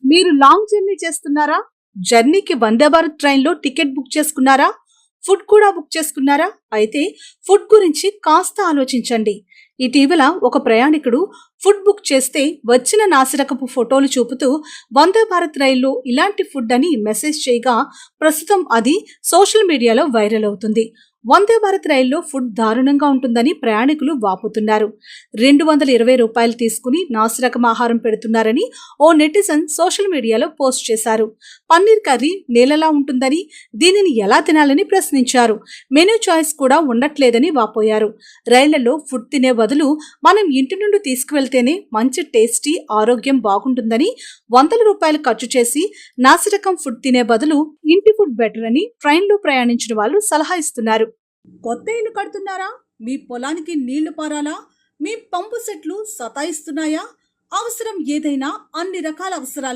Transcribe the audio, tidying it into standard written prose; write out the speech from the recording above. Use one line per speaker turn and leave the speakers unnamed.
మీరు long journey చేస్తున్నారా? జర్నీకి వందే భారత్ ట్రైన్‌లో టికెట్ బుక్ చేసుకున్నారా? ఫుడ్ కూడా బుక్ చేసుకున్నారా? అయితే ఫుడ్ గురించి కాస్త ఆలోచించండి. ఇటీవల ఒక ప్రయాణికుడు ఫుడ్ బుక్ చేస్తే వచ్చిన నాసిరకపు ఫోటోలు చూపుతూ వందే భారత్ రైల్లో ఇలాంటి ఫుడ్ అని మెసేజ్ చేయగా ప్రస్తుతం అది సోషల్ మీడియాలో వైరల్ అవుతుంది. వందే భారత్ రైల్లో ఫుడ్ దారుణంగా ఉంటుందని ప్రయాణికులు వాపోతున్నారు. రూ. 220 తీసుకుని నాసిరకం ఆహారం పెడుతున్నారని ఓ నెటిజన్ సోషల్ మీడియాలో పోస్ట్ చేశారు. పన్నీర్ కర్రీ నీళ్ళలా ఉంటుందని, దీనిని ఎలా తినాలని ప్రశ్నించారు. మెనూ చాయిస్ కూడా ఉండట్లేదని వాపోయారు. రైళ్లలో ఫుడ్ తినే బదులు మనం ఇంటి నుండి తీసుకువెళ్తేనే మంచి టేస్టీ, ఆరోగ్యం బాగుంటుందని, రూ. 100 ఖర్చు చేసి నాసిరకం ఫుడ్ తినే బదులు ఇంటి ఫుడ్ బెటర్ అని ట్రైన్లో ప్రయాణించిన వాళ్ళు సలహా ఇస్తున్నారు. కొత్త ఇల్లు కడుతున్నారా? మీ పొలానికి నీళ్లు పారాలా? మీ పంపు సెట్లు సతాయిస్తున్నాయా? అవసరం ఏదైనా అన్ని రకాల అవసరాలు